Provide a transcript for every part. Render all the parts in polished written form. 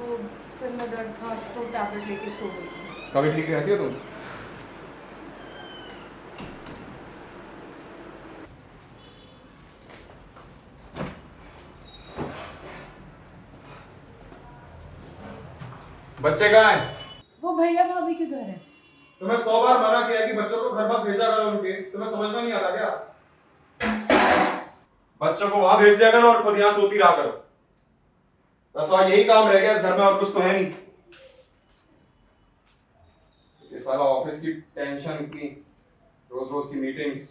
वो सर में दर्द था तो टैबलेट लेके सो गई। कभी ठीक रहती हो तुम? बच्चे कहाँ हैं? वो भैया भाभी के घर है। तुम्हें 100 बार मना किया कि बच्चों को घर मत भेजा करो उनके, तुम्हें समझ में नहीं आता क्या? बच्चों को वहां भेज दिया करो और खुद यहाँ सोती रहा करो। बस वहां यही काम रह गया इस घर में, और कुछ तो है नहीं। ये साला ऑफिस की टेंशन, इतनी रोज रोज की मीटिंग्स।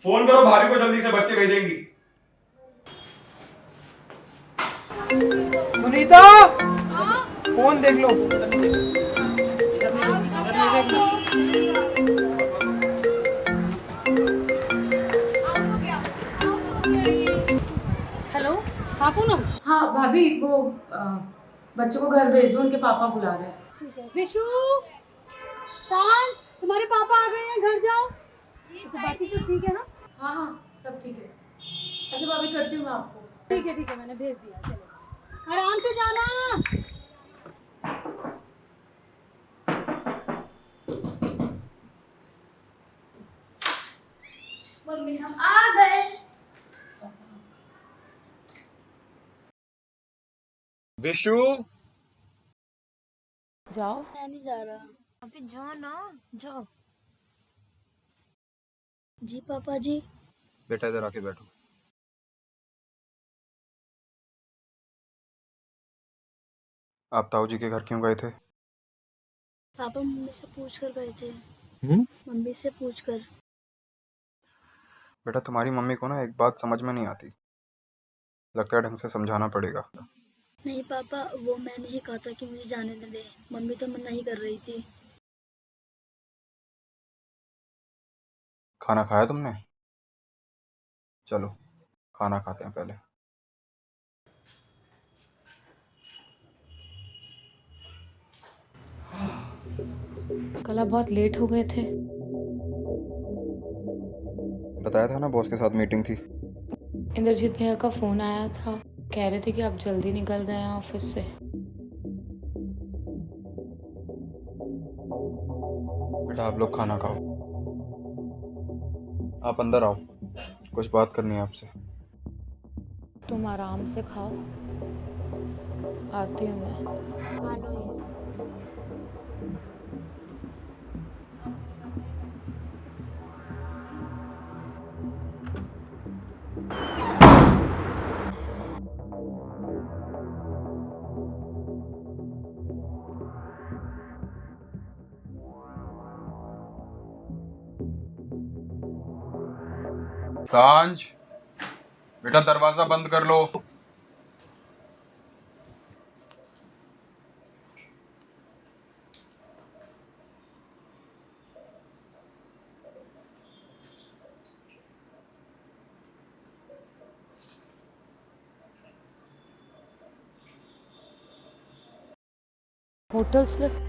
फोन करो भाभी को जल्दी से, बच्चे भेजेंगी। सुनीता, फोन देख लो। हेलो, हाँ पूनम। हाँ भाभी, वो बच्चों को घर भेज दो, उनके पापा बुला रहे हैं। ठीक है। विशु, सांझ, तुम्हारे पापा आ गए हैं, घर जाओ। अच्छा, बाकी सब ठीक है ना? हाँ हाँ सब ठीक है। अच्छा भाभी, करती हूँ मैं आपको। ठीक है, मैंने भेज दिया। चलो आराम से जाना। मम्मी हम आ गए। विशु, जाओ। मैं नहीं जा रहा। अभी जाओ ना, जाओ। जी पापा जी। बेटा इधर आके बैठो। आप ताऊ जी के घर क्यों गए थे? पापा मम्मी से पूछ कर गए थे। हम्म? मम्मी से पूछ कर। बेटा तुम्हारी मम्मी को ना एक बात समझ में नहीं आती, लगता है ढंग से समझाना पड़ेगा। नहीं पापा, वो मैंने ही कहा था कि मुझे जाने न दे। मम्मी तो मना ही कर रही थी। खाना खाया तुमने? चलो खाना खाते हैं पहले। कल आप बहुत लेट हो गए थे। बताया था ना, बॉस के साथ मीटिंग थी। इंद्रजीत भैया का फोन आया था, कह रहे थे कि आप जल्दी निकल गए हैं ऑफिस से। बेटा आप लोग खाना खाओ, आप अंदर आओ, कुछ बात करनी है आपसे। तुम आराम से खाओ, आती हूँ मैं। खा लो ये। सांझ, बेटा दरवाजा बंद कर लो। Hotel slip.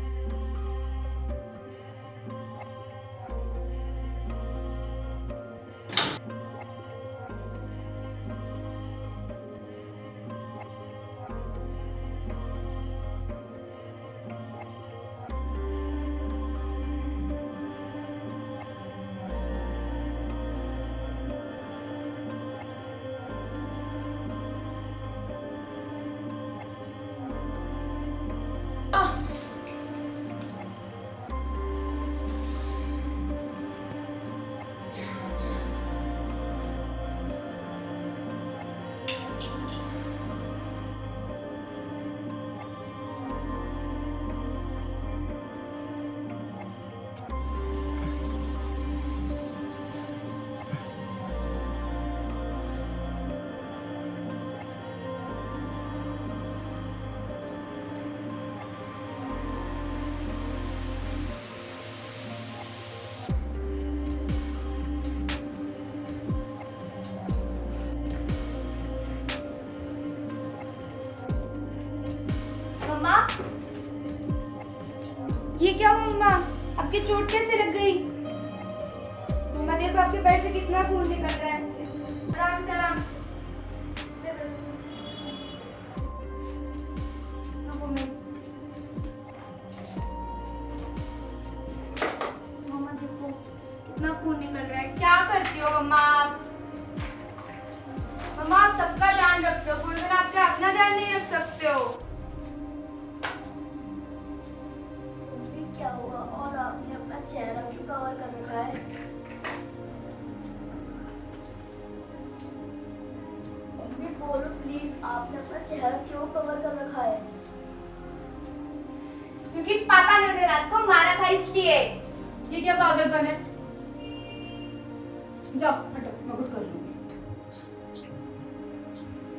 मम्मा, ये क्या हुआ मम्मा? आपकी चोट कैसे लग गई? मम्मा देखो, आपके पैर से कितना खून निकल रहा है। आराम से आराम से। मम्मा आप सबका ध्यान रखते हो, पूरे दिन आप क्या अपना ध्यान नहीं रख सकते हो? मम्मी क्या हुआ और आपने अपना चेहरा क्यों कवर कर रखा है? मम्मी बोलो प्लीज, आपने अपना चेहरा क्यों कवर कर रखा है? क्योंकि पापा ने रात को मारा था इसलिए। ये क्या पागलपन है? जाओ हटो, मैं खुद कर लूंगी।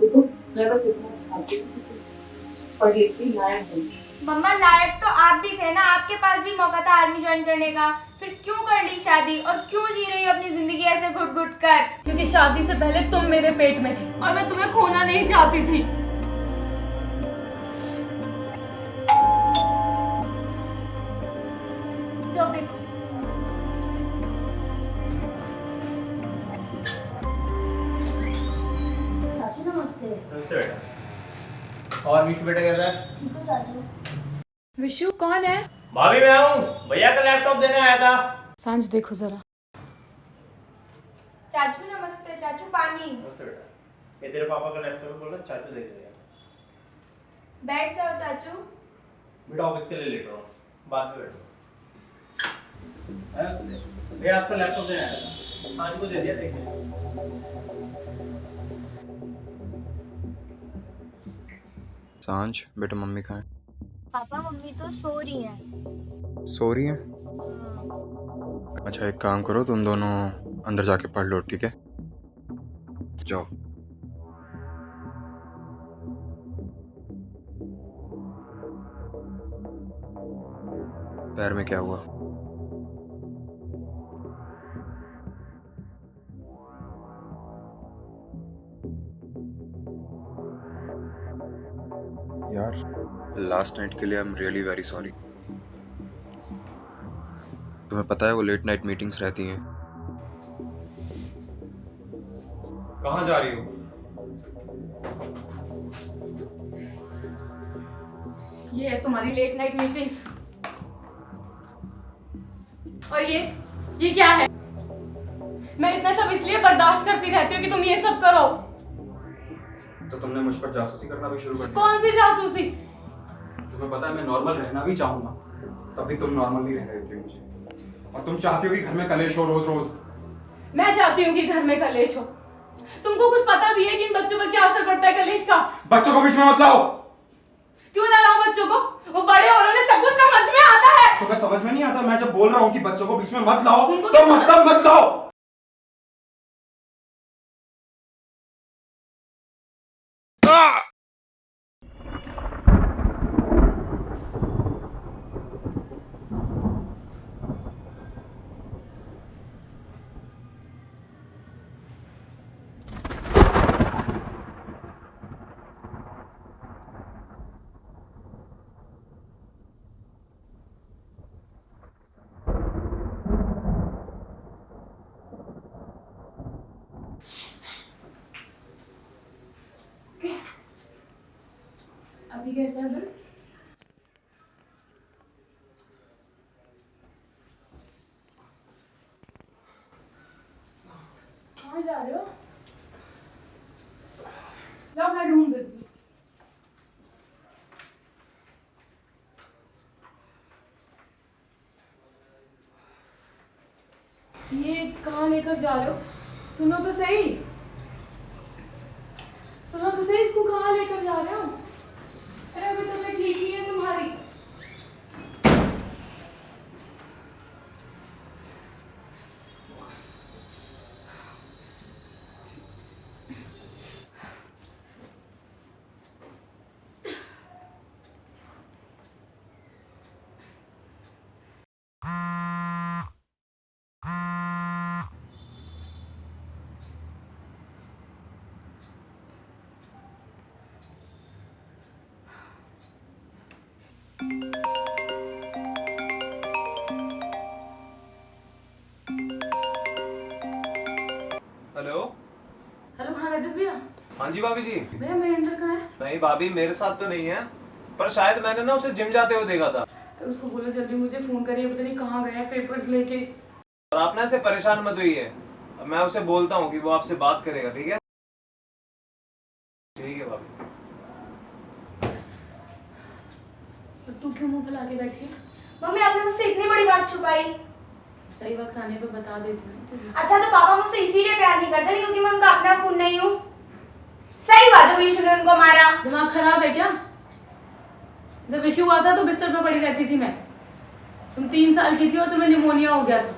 देखो मैं बस इतना चाहती हूँ कि तुम पढ़ लिख के लायक हो। मम्मा लायक तो आप भी थे ना, आपके पास भी मौका था आर्मी ज्वाइन करने का, फिर क्यों कर ली शादी और क्यों जी रही हो अपनी जिंदगी ऐसे घुट घुट कर? क्योंकि शादी से पहले तुम मेरे पेट में थी और मैं तुम्हें खोना नहीं चाहती थी। जाओ देखो। चाचू नमस्ते। नमस्ते बेटा। और विशु बेटा कैसा है? ठीक हो चाचू? विशु कौन है? भाभी मैं हूँ, भैया का लैपटॉप देने आया था। सांझ देखो जरा। चाचू नमस्ते। चाचू पानी। नमस्ते बेटा। ये तेरे पापा का लैपटॉप बोल रहा, चाचू देख लिया। बैठ जाओ चाचू। बेटा ऑफिस के लिए लेट रहा हूँ, बाद में बैठो। नमस्ते भैया, आपका लैपटॉप देने आया था, आज को दे दिया, देख लिया। सांझ बेटा मम्मी कहाँ है? पापा मम्मी तो सो रही हैं। सो रही है? हाँ। अच्छा एक काम करो, तुम दोनों अंदर जाके पढ़ लो, ठीक है? जाओ। पैर में क्या हुआ? यार लास्ट नाइट के लिए I am really very sorry. तुम्हें पता है वो लेट नाइट मीटिंग्स रहती हैं। कहाँ जा रही हो? ये है तुम्हारी लेट नाइट मीटिंग्स। और ये क्या है? मैं इतना सब इसलिए बर्दाश्त करती रहती हूँ कि तुम ये सब करो। तो तुमने मुझ पर जासूसी करना भी शुरू कर दिया। कौन सी जासूसी? तुम्हें पता है मैं नॉर्मल रहना भी चाहूंगा, तभी तुम नॉर्मल नहीं रह रहे थे मुझे, और तुम चाहती हो कि घर में कलेश हो रोज रोज। मैं चाहती हूँ कि घर में कलेश हो। तुमको कुछ पता भी है कि इन बच्चों पर क्या असर पड़ता है कलेश का? बच्चों को बीच में मत लाओ। क्यों ना लाऊं बच्चों को? वो बड़े और उन्हें सब कुछ समझ में आता है। तुम्हें समझ में नहीं आता? मैं जब बोल रहा हूँ कि बच्चों को बीच में मत लाओ, उनको तो मतलब मत लाओ। अभी कैसा है दिल? कहाँ जा रहे हो? लाओ मैं ढूंढ देती हूँ। ये कहाँ लेकर जा रहे हो? सुनो तो सही, सुनो तो सही, इसको कहाँ लेकर जा रहे हो? अरे अभी तबीयत ठीक ही है तुम्हारी। हेलो। हेलो, हाँ रजत भैया। हाँ जी भाभी जी। भैया महेंद्र कहाँ है? नहीं भाभी, मेरे साथ तो नहीं है, पर शायद मैंने ना उसे जिम जाते हुए देखा था। उसको बोलो जल्दी मुझे फोन करिए, पता नहीं कहाँ गया है पेपर्स लेके। और आप ना ऐसे परेशान मत होइए, मैं उसे बोलता हूँ कि वो आपसे बात करेगा, ठीक है? ठीक है भाभी। और तू क्यों मुंह फुला के बैठी है? मम्मी आपने मुझसे इतनी बड़ी बात छुपाई। सही वक्त आने पे बता देती हूँ तुझे। अच्छा तो पापा मुझसे इसीलिए प्यार नहीं करते क्योंकि मैं उनका अपना खून नहीं हूँ। सही हुआ जो विशु ने उनको मारा। दिमाग खराब है क्या? जब इश्यू हुआ था तो बिस्तर पे पड़ी रहती थी मैं। तुम 3 साल की थी और तुम्हें निमोनिया हो गया था।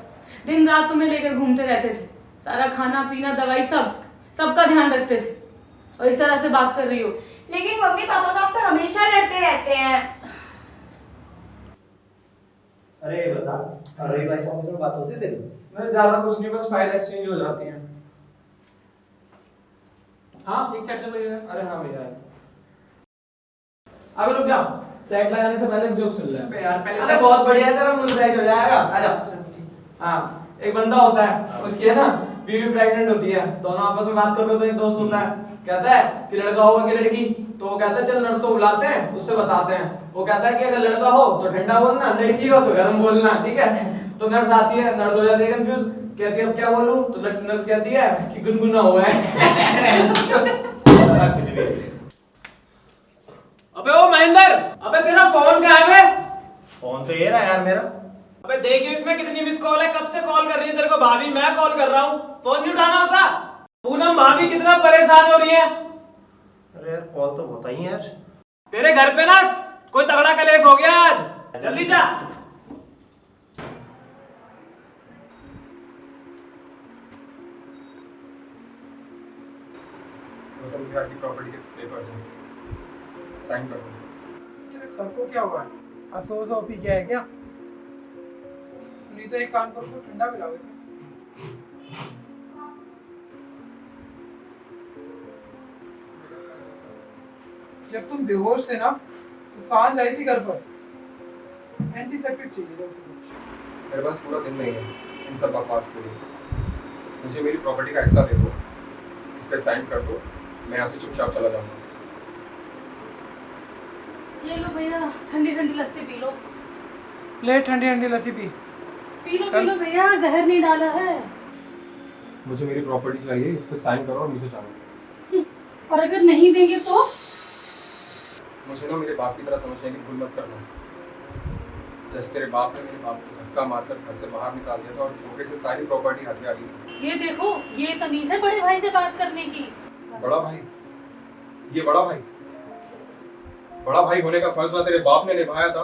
दिन रात तुम्हें लेकर घूमते रहते थे। सारा खाना पीना दवाई सबका ध्यान रखते थे। और इस तरह से बात कर रही हो। लेकिन मम्मी पापा तो आपसे हमेशा लड़ते रहते हैं। अरे ये बता, रवि भाई साहब से बात होती तेरी? मैं ज्यादा कुछ नहीं, बस फाइल एक्सचेंज हो जाती है। हाँ एक सेट भैया। अरे हाँ भैया। अबे रुक जा, सेट लगाने से पहले एक जोक सुन ले। अबे यार पहले अरे से बहुत बढ़िया है, तेरा मूड फ्रेश हो जाएगा। आजा। अच्छा ठीक। हाँ, एक बंदा होता है, उसकी है ना बीवी प्रेग्नेंट होती है, दोनों आपस में बात कर रहे हो तो एक दोस्त होता है, कहता है कि लड़का होगा कि लड़की, तो वो कहता है चल नर्स को बुलाते हैं, उससे बताते हैं। वो कहता है कि अगर लड़का हो तो ठंडा बोलना, लड़की हो तो गर्म बोलना, ठीक है। तो नर्स आती है, नर्स हो जाती है कंफ्यूज, कहती है अब क्या बोलूं, तो नर्स कहती है कि गुनगुना हुआ है। अबे ओ महेंद्र, अबे तेरा फोन कहाँ है बे? फोन तो ये रहा यार मेरा। अबे देखियो इसमें कितनी मिस कॉल है, कब से कॉल कर रही है तेरे को भाभी, मैं कॉल कर रहा हूँ, फोन नहीं उठाना होता। पूनम भाभी कितना परेशान हो रही है। अरे यार कॉल तो होता ही है यार। तेरे घर पे ना कोई तगड़ा कलेश हो गया आज, जल्दी जा। वसंत विहार की प्रॉपर्टी के पेपर्स हैं, साइन कर दो। तेरे सर को क्या हुआ है? असोस हो पी गया है क्या? नहीं तो एक काम करो, कोई ठंडा पिलाओ इसे। जब तुम बेहोश थे ना तो सांझ आई थी घर पर। एंटीसेप्टिक चाहिए था उसे। मेरे पास पूरा दिन नहीं है इन सब बकवास के लिए। मुझे मेरी प्रॉपर्टी का हिस्सा दे दो, इस पे साइन कर दो, मैं यहाँ से चुपचाप चला जाऊंगा। ये लो भैया, ठंडी ठंडी लस्सी पी लो। ले ठंडी ठंडी लस्सी पी। पी लो भैया, जहर नहीं डाला है। मुझे मेरी प्रॉपर्टी चाहिए, इस पे साइन करो और मुझे जाओ। और अगर नहीं देंगे तो? मुझे ना मेरे बाप की तरह समझने की भूल मत करना। जैसे तेरे बाप ने मेरे बाप को धक्का मारकर घर से बाहर निकाल दिया था और धोखे से सारी प्रॉपर्टी हाथ में आ गई थी। ये देखो, ये तमीज है बड़े भाई से बात करने की। बड़ा भाई? ये बड़ा भाई? बड़ा भाई होने का फर्ज ना तेरे बाप ने निभाया था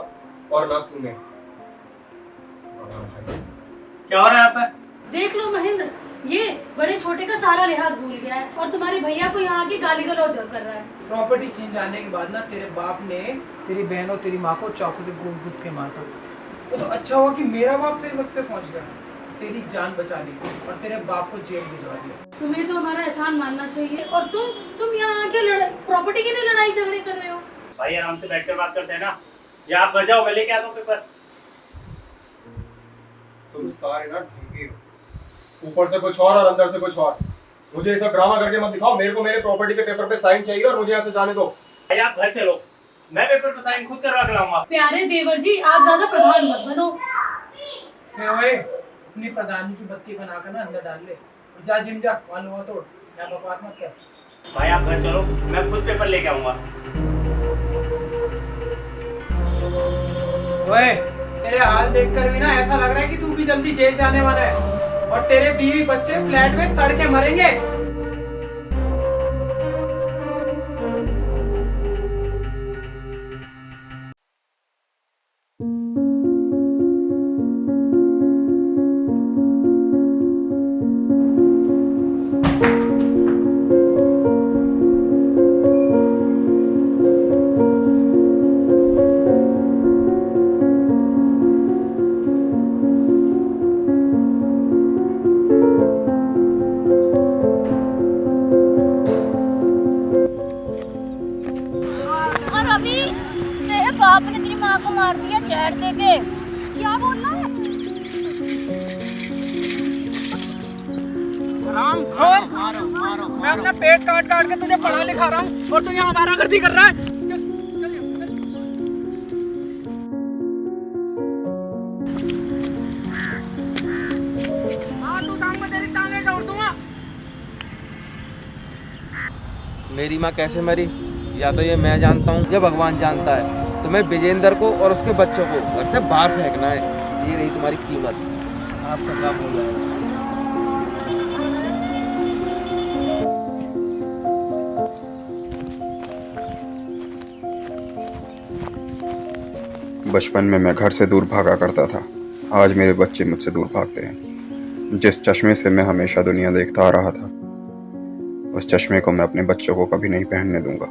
और ना तूने। बड़ा भाई क्या हो रहा है यहाँ पे? देख लो महेंद्र, ये बड़े छोटे का सारा लिहाज भूल गया है और तुम्हारे भैया को यहाँ की गाली गलौज कर रहा है। प्रॉपर्टी छीन जाने के बाद ना तेरे बाप ने तेरी बहन और तेरी माँ को चाकू से गोद गोद के मारा। वो तो अच्छा हुआ कि मेरा बाप सही वक्त पे पहुंच गया, तेरी जान बचा ली और तेरे बाप को जेल भिजवा दिया। तुम्हें तो हमारा एहसान मानना चाहिए। और तुम यहाँ आके प्रॉपर्टी के लिए लड़ाई झगड़े कर रहे हो। भाई आराम से बैठ कर बात करते हैं ना। या आप घर जाओ, मैं लेके आता हूँ पेपर। तुम सारे ना ढंगे हो, ऊपर से कुछ और अंदर से कुछ और। मुझे ऐसा ड्रामा करके मत दिखाओ। मेरे को मेरे प्रॉपर्टी के पेपर पे साइन चाहिए और मुझे यहाँ से जाने दो। भाई आप घर चलो, मैं पेपर पर साइन खुद करवा के लाऊंगा। प्यारे देवर जी, आप ज्यादा प्रधान मत बनो। ओए, अपनी प्रधानी की बत्ती बनाकर ना अंदर डाल ले और जा जिम जा, वहाँ लोहा तोड़, यहाँ बकवास मत कर। भाई आप घर चलो, मैं खुद पेपर लेके आऊंगा। ओए, तेरे हाल देखकर भी ना ऐसा लग रहा है कि तू भी जल्दी जेल जाने वाला है और तेरे बीवी बच्चे फ्लैट में सड़ के मरेंगे। और अभी तेरे बाप ने तेरी माँ को मार दिया चैट दे के। क्या बोल रहा है? मैं अपना पेट काट काट के तुझे पढ़ा लिखा रहा हूँ और तू यहाँ आवारागर्दी कर रहा है। हाँ, तू टांग में तेरी टांगें तोड़ दूंगा। मेरी माँ कैसे मरी या तो ये मैं जानता हूँ या भगवान जानता है। तुम्हें विजेंद्र को और उसके बच्चों को घर से बाहर फेंकना है। ये रही तुम्हारी कीमत। आपका काम हो जाएगा। बचपन में मैं घर से दूर भागा करता था, आज मेरे बच्चे मुझसे दूर भागते हैं। जिस चश्मे से मैं हमेशा दुनिया देखता आ रहा था, उस चश्मे को मैं अपने बच्चों को कभी नहीं पहनने दूंगा।